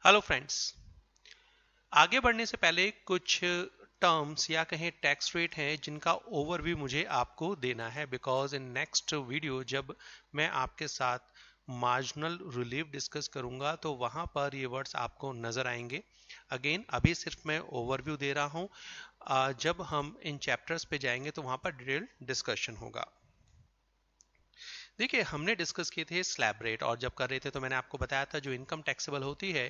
Hello friends, आगे बढ़ने से पहले कुछ टर्म्स या कहें टैक्स रेट हैं जिनका ओवरव्यू मुझे आपको देना है बिकॉज इन नेक्स्ट वीडियो जब मैं आपके साथ मार्जिनल रिलीफ डिस्कस करूंगा तो वहां पर ये वर्ड्स आपको नजर आएंगे। अगेन अभी सिर्फ मैं ओवरव्यू दे रहा हूं। जब हम इन चैप्टर्स पे जाएंगे तो वहां पर डिटेल डिस्कशन होगा। देखिए, हमने डिस्कस किए थे स्लैब रेट और जब कर रहे थे तो मैंने आपको बताया था जो इनकम टैक्सेबल होती है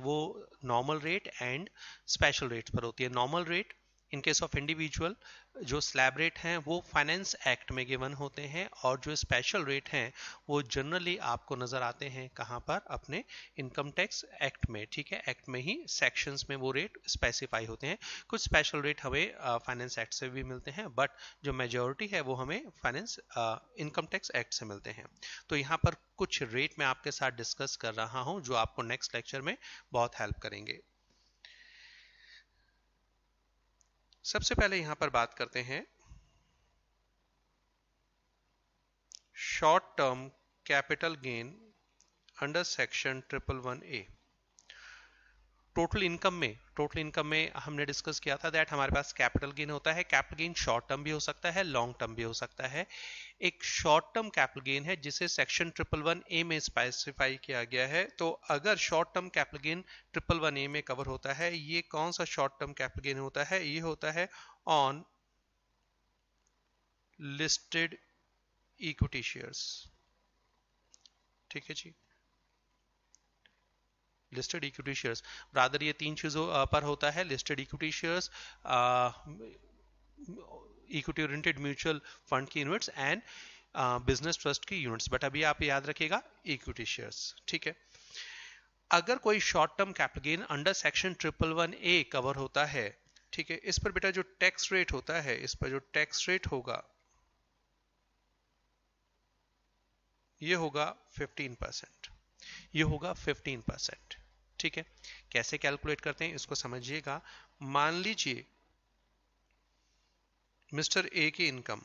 वो normal rate and special rate पर होती है। Normal rate in case of individual, जो स्लैब रेट हैं वो फाइनेंस एक्ट में गिवन होते हैं और जो स्पेशल रेट हैं वो जनरली आपको नजर आते हैं कहाँ पर, अपने इनकम टैक्स एक्ट में। ठीक है, एक्ट में ही सेक्शंस में वो रेट स्पेसिफाई होते हैं। कुछ स्पेशल रेट हमें फाइनेंस एक्ट से भी मिलते हैं बट जो मेजोरिटी है वो हमें फाइनेंस इनकम टैक्स एक्ट से मिलते हैं। तो यहाँ पर कुछ रेट मैं आपके साथ डिस्कस कर रहा हूं जो आपको नेक्स्ट लेक्चर में बहुत हेल्प करेंगे। सबसे पहले यहां पर बात करते हैं short term capital gain under section 111A। Total income में हमने डिस्कस किया था दैट हमारे पास कैपिटल गेन होता है। कैपिटल गेन शॉर्ट टर्म भी हो सकता है, लॉन्ग टर्म भी हो सकता है। एक शॉर्ट टर्म कैपिटल गेन है जिसे सेक्शन 111A में स्पेसिफाई किया गया है। तो अगर short term capital gain 111A में कवर होता है, ये कौन सा शॉर्ट टर्म कैपिटल गेन होता है? ये होता है ऑन लिस्टेड इक्विटी शेयर्स। ठीक है जी, लिस्टेड इक्विटी शेयर्स। रादर ये तीन चीजों पर होता है, listed equity shares, equity oriented mutual fund की यूनिट्स एंड बिजनेस ट्रस्ट की यूनिट्स। बट अभी आप याद रखिएगा इक्विटी शेयर्स। ठीक है, अगर कोई short term capital gain under section 111A cover होता है, ठीक है, इस पर बेटा जो टैक्स रेट होता है, इस पर जो टैक्स रेट होगा ये होगा 15%। ये होगा 15%। ठीक है, कैसे कैलकुलेट करते हैं इसको समझिएगा। मान लीजिए मिस्टर ए की इनकम,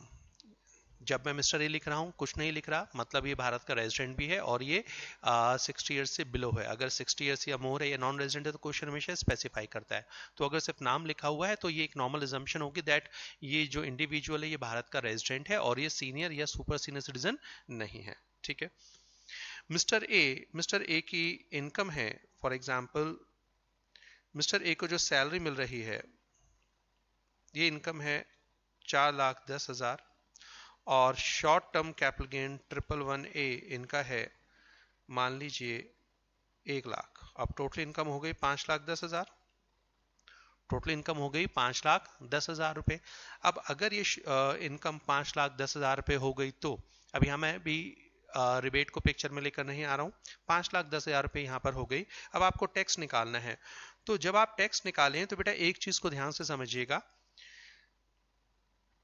जब मैं मिस्टर ए लिख रहा हूं कुछ नहीं लिख रहा, मतलब ये भारत का रेजिडेंट भी है और ये 60 ईयर्स से बिलो है। अगर 60 ईयर्स या मोर है या नॉन रेजिडेंट है तो क्वेश्चन हमेशा स्पेसिफाई करता है। तो अगर सिर्फ नाम लिखा हुआ है तो ये एक नॉर्मल एजम्पशन होगी दैट ये जो इंडिविजुअल है ये भारत का रेजिडेंट है और ये सीनियर या सुपर सीनियर सिटीजन नहीं है। ठीक है, मिस्टर ए की इनकम है, फॉर एग्जाम्पल मिस्टर ए को जो सैलरी मिल रही है ये इनकम है 4,10,000 और short term capital gain 111A इनका है मान लीजिए 1,00,000। अब टोटल इनकम हो गई 5,10,000। टोटल इनकम हो गई 5,10,000 रुपए। अब अगर ये इनकम 5,10,000 रुपए हो गई तो अब यहाँ मैं भी रिबेट को पिक्चर में लेकर नहीं आ रहा हूँ। 5,10,000 रुपए यहाँ पर हो गई। अब आपको टैक्स निकालना है। तो जब आप टैक्स निकालें तो बेटा एक चीज को ध्यान से समझिएगा,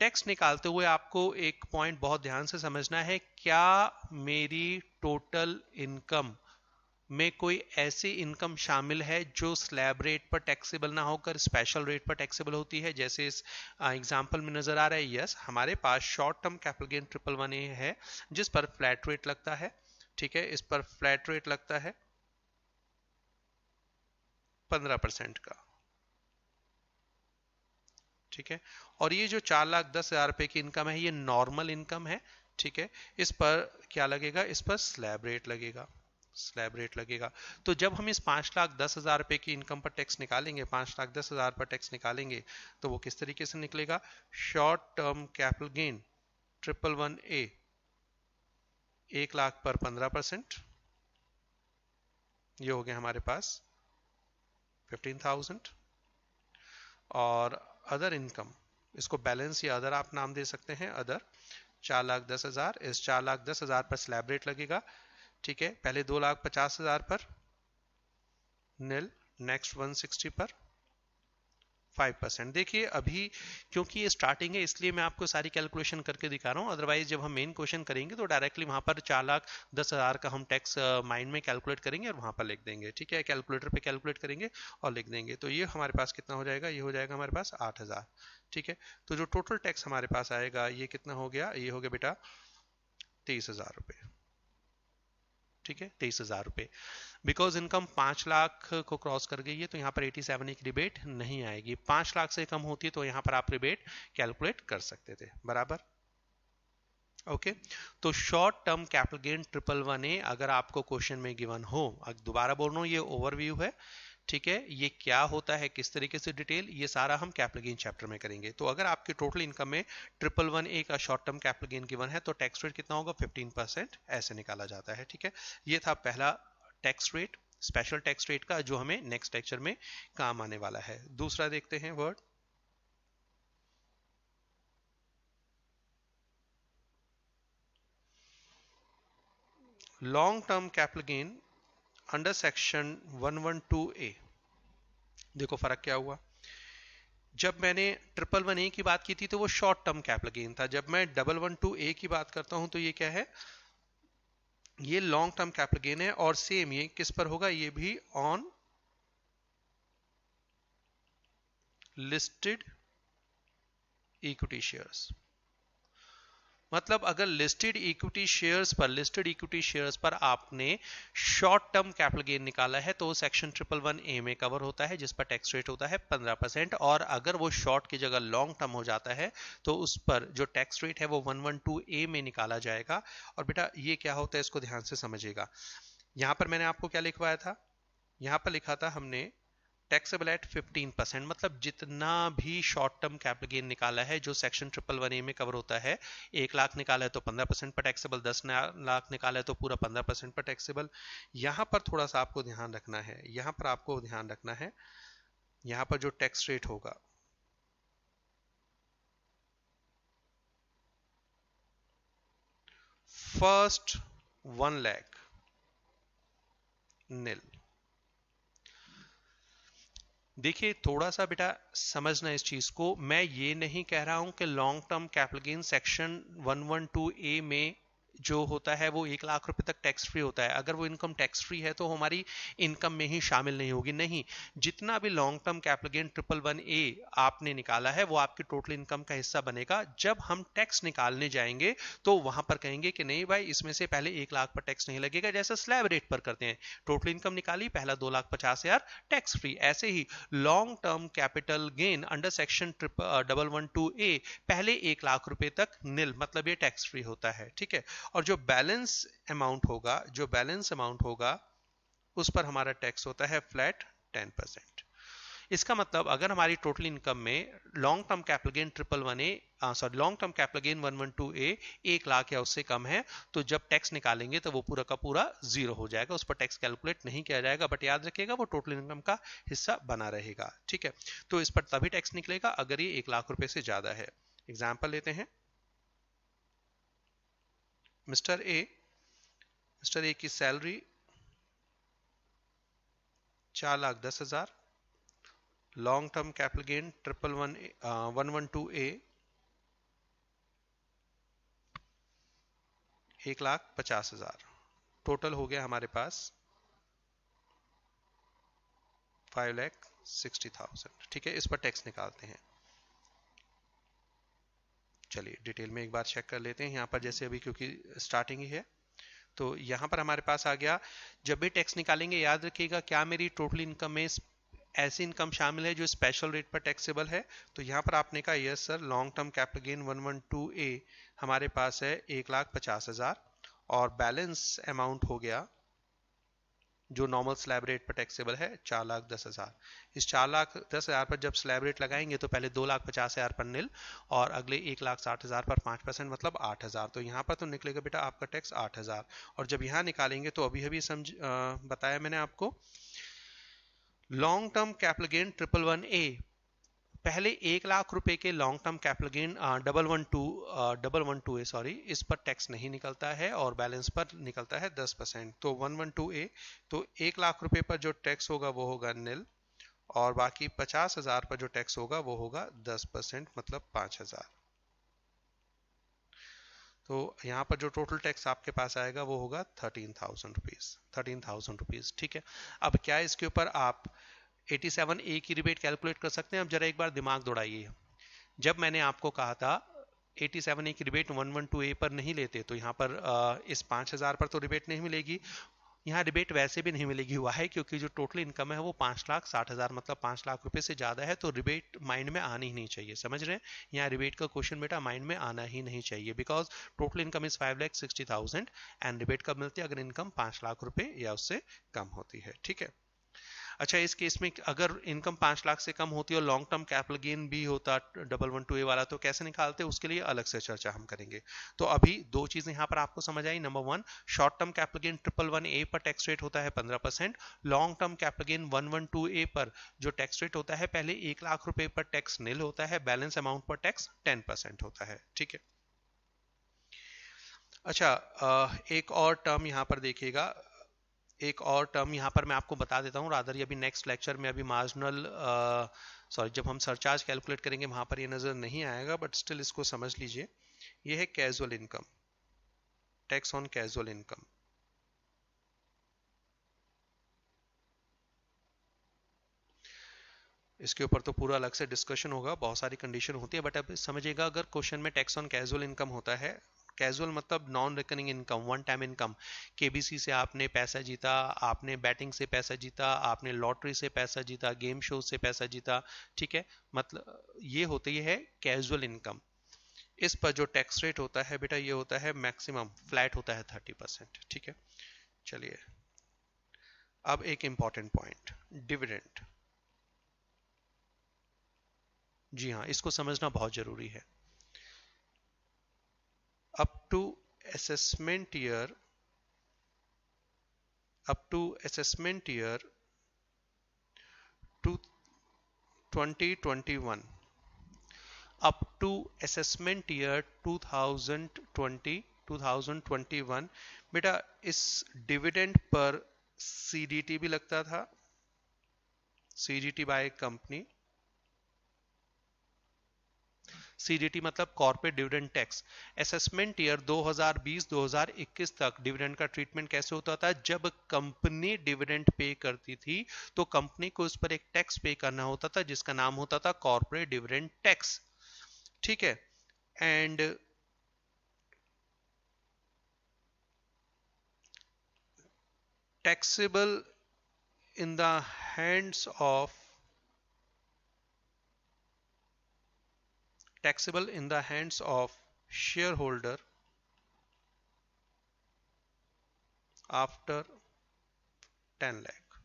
टैक्स निकालते हुए आपको एक पॉइंट बहुत ध्यान से समझना है, क्या मेरी टोटल इनकम में कोई ऐसी इनकम शामिल है जो स्लैब रेट पर टैक्सेबल ना होकर स्पेशल रेट पर टैक्सेबल होती है। जैसे इस एग्जांपल में नजर आ रहा है, यस हमारे पास short term capital gain 111A है जिस पर फ्लैट रेट लगता है। ठीक है, इस पर फ्लैट रेट लगता है 15% का। ठीक है, और ये जो 4,10,000 रुपए की इनकम है ये नॉर्मल इनकम है। ठीक है, इस पर क्या लगेगा? इस पर स्लैब रेट लगेगा, स्लैब रेट लगेगा। तो जब हम इस 5,10,000 रुपए की इनकम पर टैक्स निकालेंगे, 5,10,000 पर टैक्स निकालेंगे तो वो किस तरीके से निकलेगा? Short term capital gain 111A 1,00,000 पर 15%, ये हो गया हमारे पास 15,000। और अदर इनकम, इसको बैलेंस या अदर आप नाम दे सकते हैं, अदर 4,10,000। इस 4,10,000 पर स्लैब रेट लगेगा। ठीक है, पहले 2,50,000 पर नील, नेक्स्ट 160 पर 5%। देखिए अभी क्योंकि ये स्टार्टिंग है इसलिए मैं आपको सारी कैलकुलेशन करके दिखा रहा हूँ, अदरवाइज जब हम मेन क्वेश्चन करेंगे तो डायरेक्टली वहां पर 4,10,000 का हम टैक्स माइंड में कैलकुलेट करेंगे और वहां पर लिख देंगे। ठीक है, कैलकुलेटर पे कैलकुलेट करेंगे और लिख देंगे। तो ये हमारे पास कितना हो जाएगा? ये हो जाएगा हमारे पास 8,000। ठीक है, तो जो टोटल टैक्स हमारे पास आएगा ये कितना हो गया? ये हो गया बेटा 23,000 रुपये। ठीक है, 23,000 रुपये। बिकॉज इनकम 5 लाख को क्रॉस कर गई है तो यहाँ पर 87 की रिबेट नहीं आएगी। 5 लाख से कम होती है तो यहाँ पर आप रिबेट कैलकुलेट कर सकते थे, बराबर। ओके तो short term capital gain 111A अगर आपको क्वेश्चन में गिवन हो, दोबारा बोल रहा हूँ ये ओवरव्यू है, ठीक है, ये क्या होता है, किस तरीके से डिटेल, ये सारा हम कैपिटल गेन चैप्टर में करेंगे। तो अगर आपके टोटल इनकम में 111A का short term capital gain given है तो टैक्स रेट कितना होगा, 15% ऐसे निकाला जाता है। ठीक है, ये था पहला tax rate, special tax rate का, जो हमें नेक्स्ट लेक्चर में काम आने वाला है। दूसरा देखते हैं word, long term capital gain under section 112A। देखो फर्क क्या हुआ, जब मैंने 111A की बात की थी तो वो शॉर्ट टर्म कैपिटल गेन था, जब मैं 112A की बात करता हूं तो ये क्या है, ये लॉन्ग टर्म कैपिटल गेन है। और सेम ये किस पर होगा, ये भी ऑन लिस्टेड इक्विटी शेयर्स। मतलब अगर लिस्टेड इक्विटी शेयर्स पर आपने शॉर्ट टर्म कैपिटल गेन निकाला है तो सेक्शन 111A में कवर होता है, जिस पर टैक्स रेट होता है 15%। और अगर वो शॉर्ट की जगह लॉन्ग टर्म हो जाता है तो उस पर जो टैक्स रेट है वो 112A में निकाला जाएगा। और बेटा ये क्या होता है इसको ध्यान से समझिएगा। यहां पर मैंने आपको क्या लिखवाया था, यहां पर लिखा था हमने टैक्सेबल एट 15%, मतलब जितना भी शॉर्ट टर्म कैपिटल गेन निकाला है जो सेक्शन 111A में कवर होता है, 1 लाख निकाला है तो 15% पर टैक्सेबल, 10 लाख निकाला है तो पूरा 15% पर टैक्सेबल। यहां पर थोड़ा सा आपको ध्यान रखना है, यहां पर आपको ध्यान रखना है, यहां पर जो टैक्स रेट होगा फर्स्ट 1 लाख नील। देखिए थोड़ा सा बेटा समझना इस चीज को, मैं ये नहीं कह रहा हूं कि long term capital gain section 112A में जो होता है वो 1 लाख रुपए तक टैक्स फ्री होता है। अगर वो इनकम टैक्स फ्री है तो हमारी इनकम में ही शामिल नहीं होगी, नहीं, जितना भी long term capital gain 111A आपने निकाला है वो आपकी टोटल इनकम का हिस्सा बनेगा। जब हम टैक्स निकालने जाएंगे तो वहां पर कहेंगे कि नहीं भाई इसमें से पहले 1 लाख पर टैक्स नहीं लगेगा, जैसा स्लैब रेट पर करते हैं, टोटल इनकम निकाली, पहला 2,50,000 टैक्स फ्री। ऐसे ही long term capital gain under section 112A पहले 1 लाख रुपए तक निल, मतलब ये टैक्स फ्री होता है। ठीक है, और जो बैलेंस अमाउंट होगा उस पर हमारा टैक्स होता है फ्लैट 10%। इसका मतलब अगर हमारी टोटल इनकम में long term capital gain 111A long term capital gain 112A 1 lakh या उससे कम है तो जब टैक्स निकालेंगे तो वो पूरा का पूरा जीरो हो जाएगा, उस पर टैक्स कैलकुलेट नहीं किया जाएगा। बट याद रखिएगा वो टोटल इनकम का हिस्सा बना रहेगा। ठीक है, तो इस पर तभी टैक्स निकलेगा अगर ये 1 लाख रुपए से ज्यादा है। एग्जाम्पल लेते हैं, मिस्टर ए की salary 4,10,000, long term capital gain 112A 1,50,000, total हो गया हमारे पास 5,60,000। ठीक है, इस पर टैक्स निकालते हैं। चलिए डिटेल में एक बार चेक कर लेते हैं। यहाँ पर जैसे अभी क्योंकि स्टार्टिंग ही है तो यहाँ पर हमारे पास आ गया, जब भी टैक्स निकालेंगे याद रखिएगा क्या मेरी टोटल इनकम में ऐसी इनकम शामिल है जो स्पेशल रेट पर टैक्सेबल है। तो यहाँ पर आपने कहा yes sir, long term capital gain 112A हमारे पास है 1,50,000 और बैलेंस अमाउंट हो गया जो नॉर्मल स्लैब रेट पर टैक्सेबल है 4,10,000। इस 4,10,000 पर जब स्लैब रेट लगाएंगे तो पहले 2,50,000 पर निल और अगले 1,60,000 पर 5%, मतलब 8,000। तो यहाँ पर तो निकलेगा बेटा आपका टैक्स 8,000। और जब यहाँ निकालेंगे तो अभी अभी बताया मैंने आपको, long term capital gain 111A पहले 1 लाख रुपए के long term capital gain 112A sorry, इस पर टैक्स नहीं निकलता है और बैलेंस पर निकलता है 10%। तो 112A तो 1 लाख रुपए पर जो टैक्स होगा वो होगा निल और बाकी 50,000 पर जो टैक्स होगा वो होगा 10%, मतलब 5,000। तो यहाँ पर जो टोटल टैक्स आपके पास आएगा वो होगा 13,000 रुपीज। ठीक है, अब क्या इसके ऊपर आप 87A की रिबेट कैलकुलेट कर सकते हैं। अब जरा एक बार दिमाग दौड़ाइए, जब मैंने आपको कहा था 87A की रिबेट 112A पर नहीं लेते तो यहाँ पर इस 5,000 पर तो रिबेट नहीं मिलेगी, यहाँ रिबेट वैसे भी नहीं मिलेगी, हुआ है क्योंकि जो टोटल इनकम है वो 5,60,000 मतलब 5 लाख रुपए से ज्यादा है, तो रिबेट माइंड में आनी ही नहीं चाहिए, समझ रहे हैं? यहाँ रिबेट का क्वेश्चन बेटा माइंड में आना ही नहीं चाहिए, because total income is 5,60,000 and rebate कब मिलती है? अगर इनकम 5 लाख रुपए या उससे कम होती है, ठीक है। अच्छा, इस केस में अगर इनकम 5 लाख से कम होती है और लॉन्ग टर्म कैपिटल गेन भी होता 112A वाला, तो कैसे निकालते हैं उसके लिए अलग से चर्चा हम करेंगे। तो अभी दो चीजें यहाँ पर आपको समझ आई। Number 1, short term capital gain 111A पर टैक्स रेट होता है 15%। Long term capital gain 112A पर जो टैक्स रेट होता है, पहले 1 लाख रुपए पर टैक्स निल होता है, बैलेंस अमाउंट पर टैक्स 10% होता है, ठीक है। अच्छा, एक और टर्म यहाँ पर देखिएगा, एक और टर्म यहाँ पर मैं आपको बता देता हूँ, रादर ये अभी नेक्स्ट लेक्चर में, अभी मार्जिनल सॉरी जब हम सरचार्ज कैलकुलेट करेंगे वहां पर ये नजर नहीं आएगा, बट स्टिल इसको समझ लीजिए। ये है casual income, tax on casual income. इसके ऊपर तो पूरा अलग से डिस्कशन होगा, बहुत सारी कंडीशन होती है, बट अब समझिएगा, अगर क्वेश्चन में टैक्स ऑन कैजुअल इनकम होता है, कैजुअल मतलब non recurring income, one time income, KBC से आपने पैसा जीता, आपने बैटिंग से पैसा जीता, आपने लॉटरी से पैसा जीता, गेम शो से पैसा जीता, ठीक है, मतलब ये होती है कैजुअल इनकम। इस पर जो टैक्स रेट होता है बेटा, ये होता है मैक्सिमम फ्लैट होता है 30%, ठीक है। चलिए, अब एक इंपॉर्टेंट पॉइंट, डिविडेंड। जी हाँ, इसको समझना बहुत जरूरी है। up to assessment year 2021 up to assessment year 2021 बेटा इस डिविडेंड पर सीडीटी भी लगता था, सीडीटी बाय कंपनी, सीडीटी मतलब corporate dividend tax. Assessment year 2020-2021 तक डिविडेंड का ट्रीटमेंट कैसे होता था? जब कंपनी डिविडेंड पे करती थी तो कंपनी को उस पर एक टैक्स पे करना होता था जिसका नाम होता था कॉर्पोरेट डिविडेंड टैक्स, ठीक है। And taxable in the hands of taxable in the hands of shareholder after 10 lakh.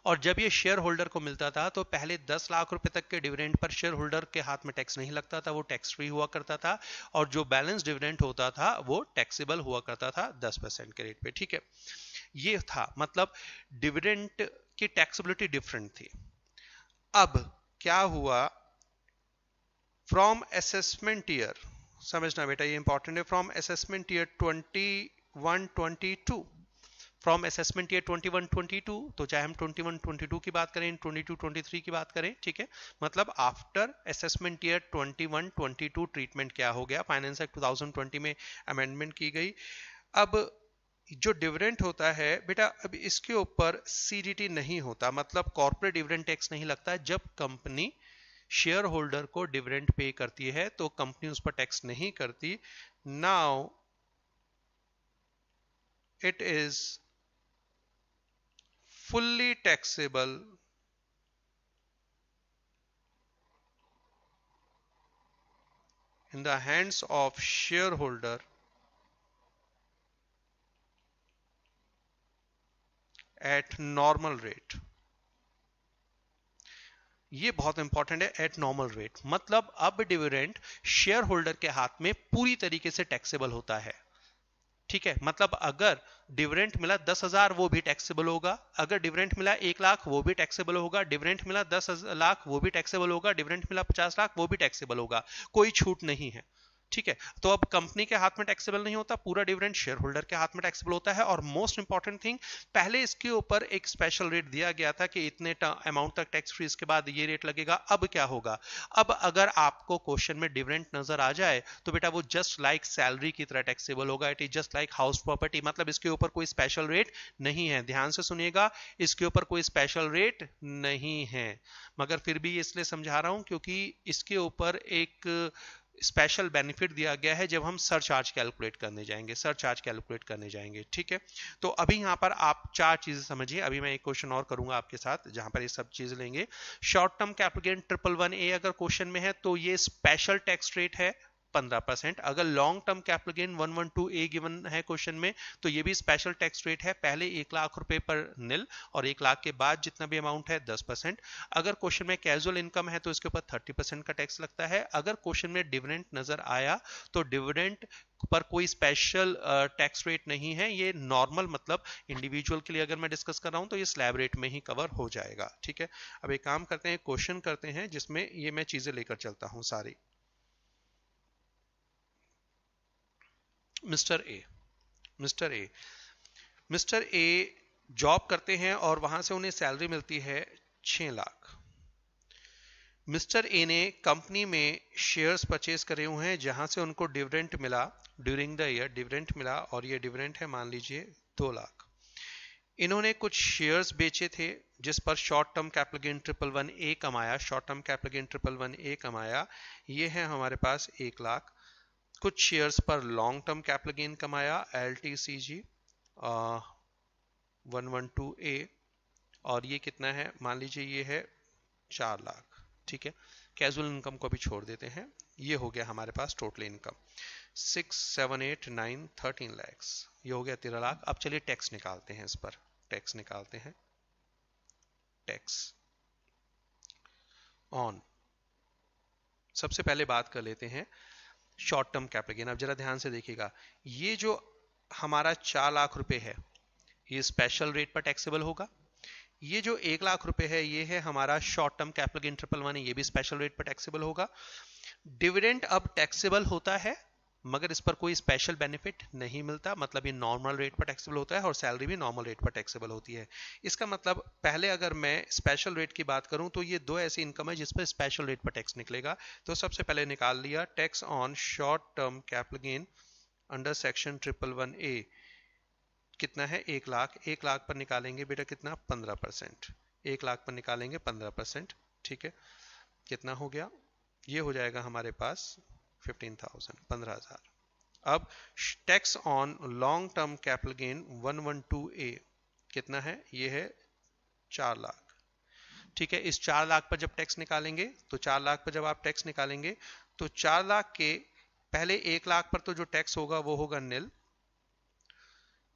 और जब ये शेयर होल्डर को मिलता था तो पहले 10 लाख रुपए तक के डिविडेंड पर शेयर होल्डर के हाथ में टैक्स नहीं लगता था, वो टैक्स फ्री हुआ करता था, और जो बैलेंस डिविडेंड होता था वो टैक्सेबल हुआ करता था 10% के रेट पे, ठीक है। ये था, मतलब डिविडेंड की टैक्सेबिलिटी डिफरेंट थी। अब क्या हुआ, फ्रॉम असेसमेंट ईयर, समझना बेटा ये इंपॉर्टेंट है, from assessment year 21-22, from assessment year 21-22, तो चाहे हम 21-22 की बात करें, 22-23 की बात करें, ठीक है, मतलब आफ्टर असेसमेंट ईयर 21-22 ट्रीटमेंट क्या हो गया, फाइनेंस एक्ट 2020 में अमेंडमेंट की गई। अब जो डिविडेंड होता है बेटा, अब इसके ऊपर सीडीटी नहीं होता, मतलब कॉर्पोरेट डिविडेंड टैक्स नहीं लगता। जब कंपनी शेयर होल्डर को डिविडेंड पे करती है तो कंपनी उस पर टैक्स नहीं करती। Now it is fully taxable in the hands of shareholder at normal rate। ये बहुत इंपॉर्टेंट है, एट नॉर्मल रेट, मतलब अब डिविडेंड शेयर होल्डर के हाथ में पूरी तरीके से टैक्सेबल होता है, ठीक है। मतलब अगर डिविडेंड मिला 10,000 वो भी टैक्सेबल होगा, अगर डिविडेंड मिला 1 लाख वो भी टैक्सेबल होगा, डिविडेंड मिला 10 लाख वो भी टैक्सेबल होगा, डिविडेंड मिला 50 लाख वो भी टैक्सेबल होगा, कोई छूट नहीं है, ठीक है। तो अब कंपनी के हाथ में टैक्सेबल नहीं होता, पूरा डिविडेंड शेयर होल्डर के हाथ में टैक्सेबल होता है। और मोस्ट इंपॉर्टेंट थिंग, पहले इसके ऊपर एक स्पेशल रेट दिया गया था कि इतने अमाउंट तक टैक्स फ्री, इसके बाद ये रेट लगेगा। अब क्या होगा, अब अगर आपको क्वेश्चन में डिविडेंड नजर आ जाए तो बेटा वो जस्ट लाइक सैलरी की तरह टैक्सेबल होगा, it is just like house property, मतलब इसके ऊपर कोई स्पेशल रेट नहीं है। ध्यान से सुनिएगा, इसके ऊपर कोई स्पेशल रेट नहीं है, मगर फिर भी इसलिए समझा रहा हूं क्योंकि इसके ऊपर एक स्पेशल बेनिफिट दिया गया है जब हम सरचार्ज कैलकुलेट करने जाएंगे, सरचार्ज कैलकुलेट करने जाएंगे। ठीक है, तो अभी यहाँ पर आप चार चीजें समझिए। अभी मैं एक क्वेश्चन और करूंगा आपके साथ जहां पर ये सब चीजें लेंगे। Short term capital gain 111A अगर क्वेश्चन में है तो ये स्पेशल टैक्स रेट है 15%। अगर long term capital gain 112A given है क्वेश्चन में तो ये भी स्पेशल टैक्स रेट है, पहले 1 लाख रुपए पर निल और 1 लाख के बाद जितना भी अमाउंट है 10%। अगर क्वेश्चन में कैजुअल इनकम है तो इसके ऊपर 30% का टैक्स लगता है। अगर क्वेश्चन में डिविडेंड नजर आया तो डिविडेंड पर कोई स्पेशल टैक्स रेट नहीं है, ये नॉर्मल मतलब इंडिविजुअल के लिए अगर मैं डिस्कस कर रहा हूं तो ये स्लैब रेट में ही कवर हो जाएगा। ठीक है, अब एक काम करते हैं, क्वेश्चन करते हैं जिसमें ये मैं चीजें लेकर चलता हूं सारी। Mister A mister A mister A job करते हैं और वहां से उन्हें सैलरी मिलती है 6 लाख। मिस्टर ए ने कंपनी में शेयर्स परचेज करे हुए हैं जहां से उनको डिविडेंड मिला ड्यूरिंग द ईयर, डिविडेंड मिला और ये डिविडेंड है मान लीजिए 2 लाख। इन्होंने कुछ शेयर्स बेचे थे जिस पर short term capital gain 111A कमाया, short term capital gain 111A कमाया, ये है हमारे पास 1 लाख। कुछ शेयर्स पर लॉन्ग टर्म कैपिटल गेन कमाया LTCG 112A और ये कितना है मान लीजिए ये है 4 लाख। ठीक है, कैजुअल इनकम को भी छोड़ देते हैं। ये हो गया हमारे पास टोटल इनकम 6 7 8 9 13 लैक्स, ये हो गया 13 लाख। अब चलिए टैक्स निकालते हैं, इस पर टैक्स निकालते हैं। टैक्स ऑन, सबसे पहले बात कर लेते हैं शॉर्ट टर्म कैपिटल गेन। अब जरा ध्यान से देखिएगा, ये जो हमारा 4 लाख रुपए है ये स्पेशल रेट पर टैक्सेबल होगा। ये जो 1 लाख रुपए है ये है हमारा शॉर्ट टर्म कैपिटल गेन 111, ये भी स्पेशल रेट पर टैक्सेबल होगा। डिविडेंड अब टैक्सेबल होता है मगर इस पर कोई स्पेशल बेनिफिट नहीं मिलता, मतलब ये नॉर्मल रेट पर टैक्सेबल होता है और सैलरी भी नॉर्मल रेट पर टैक्सेबल होती है। इसका मतलब पहले अगर मैं स्पेशल रेट की बात करूं तो ये दो ऐसी इनकम है जिस पर स्पेशल रेट पर टैक्स निकलेगा। तो सबसे पहले निकाल लिया tax on short term capital gain under section 111A कितना है 1 लाख। 1 लाख पर निकालेंगे बेटा कितना 15%, 1 लाख पर निकालेंगे 15%। ठीक है, कितना हो गया, ये हो जाएगा हमारे पास 15,000 15,000। अब tax on long term capital gain 112A कितना है, ये है 4 लाख। ठीक है, इस 4 लाख पर जब टैक्स निकालेंगे तो 4 लाख पर जब आप टैक्स निकालेंगे तो 4 लाख के पहले 1 लाख पर तो जो टैक्स होगा वो होगा निल।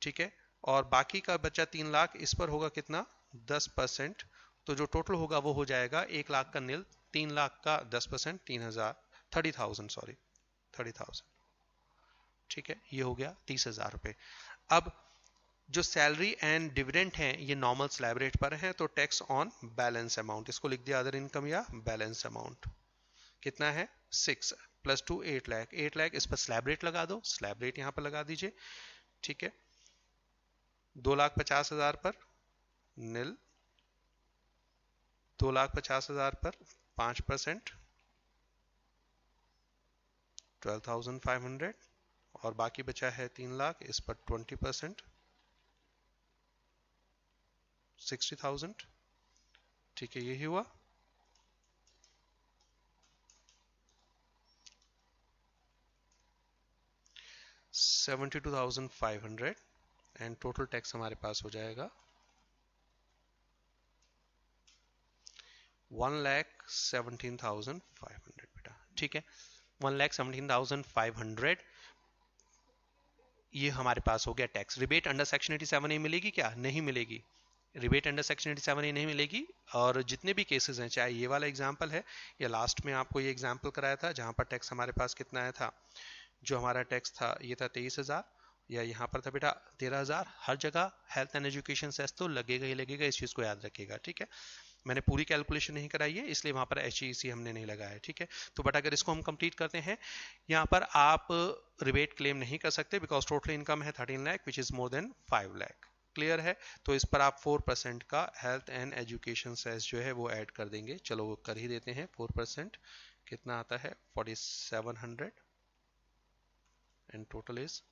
ठीक है, और बाकी का बचा 3 लाख, इस पर होगा कितना 10%। तो जो टोटल होगा वो हो जाएगा 1 लाख का निल, 3 लाख का 10%, 3,000 30,000 सॉरी 30,000। ठीक है, ये हो गया 30,000 रुपए। अब जो सैलरी एंड डिविडेंड हैं ये नॉर्मल स्लैब रेट पर हैं तो टैक्स ऑन बैलेंस अमाउंट, इसको लिख दिया अदर इनकम या बैलेंस अमाउंट, कितना है 6 प्लस 2 8 लाख। 8 लाख इस पर स्लैब रेट लगा दो, स्लैब रेट यहां पर लगा दीजिए। ठीक है, 2,50,000 पर निल, 2,50,000 पर 5% 12,500 और बाकी बचा है 3 लाख, इस पर 20% 60,000। ठीक है, यही हुआ। $72,500 एंड टोटल टैक्स हमारे पास हो जाएगा 1,17,500 बेटा। ठीक है, 1,17,500 ये हमारे पास हो गया tax. Rebate under section 87A मिलेगी क्या, नहीं मिलेगी, रिबेट अंडर सेक्शन 87A नहीं मिलेगी। और जितने भी केसेस हैं, चाहे ये वाला एग्जांपल है या लास्ट में आपको ये एग्जांपल कराया था जहां पर टैक्स हमारे पास कितना आया था, जो हमारा टैक्स था ये था 23,000 या यहाँ पर था बेटा 13,000। हर जगह हेल्थ एंड एजुकेशन सेस तो लगेगा ही लगेगा, इस चीज को याद रखिएगा। ठीक है, मैंने पूरी कैलकुलेशन नहीं कराई है इसलिए वहां पर HEC हमने नहीं लगाया है। ठीक है, तो बट अगर इसको हम कंप्लीट करते हैं, यहाँ पर आप रिबेट क्लेम नहीं कर सकते बिकॉज टोटल इनकम है 13 lakh which is more than 5 lakh. Clear है, तो इस पर आप 4% का हेल्थ एंड एजुकेशन सेस जो है वो ऐड कर देंगे। चलो वो कर ही देते हैं, 4% कितना आता है 4,700 and total is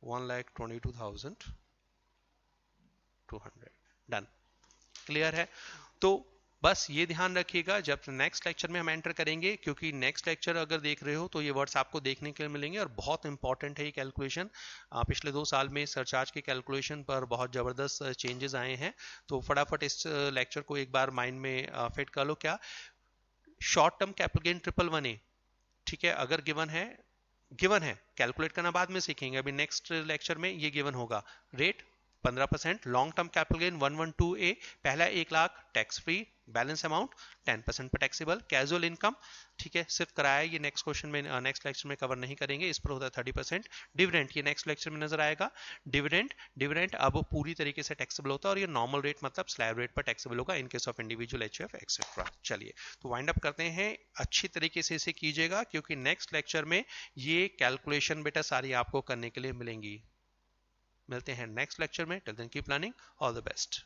1,22,200। Done, clear है। तो बस ये ध्यान रखिएगा जब नेक्स्ट लेक्चर में हम एंटर करेंगे, क्योंकि नेक्स्ट लेक्चर अगर देख रहे हो तो ये वर्ड्स आपको देखने के लिए मिलेंगे और बहुत इंपॉर्टेंट है ये कैलकुलेशन। पिछले 2 साल में सरचार्ज के कैलकुलेशन पर बहुत जबरदस्त चेंजेस आए हैं, तो फटाफट इस लेक्चर को एक बार माइंड में फिट कर लो। क्या short term capital gain 111A, ठीक है, अगर गिवन है, कैलकुलेट करना बाद में सीखेंगे, अभी नेक्स्ट लेक्चर में ये गिवन होगा। Rate 15%, long term capital gain 112A, पहला 1 lakh tax free, balance amount 10% पर टैक्सेबल। कैजुअल इनकम, ठीक है, सिर्फ कराया, ये नेक्स्ट क्वेश्चन में नेक्स्ट लेक्चर में कवर नहीं करेंगे, इस पर होता है 30%। डिविडेंड, ये नेक्स्ट लेक्चर में नजर आएगा। डिविडेंड अब पूरी तरीके से टैक्सेबल होता है और ये नॉर्मल रेट मतलब स्लैब रेट पर टैक्सेबल होगा in case of individual, HUF etcetera. चलिए तो वाइंड अप करते हैं, अच्छी तरीके से इसे कीजिएगा क्योंकि नेक्स्ट लेक्चर में ये कैलकुलेशन बेटा सारी आपको करने के लिए मिलेंगी। मिलते हैं नेक्स्ट लेक्चर में, till then keep learning, all the best.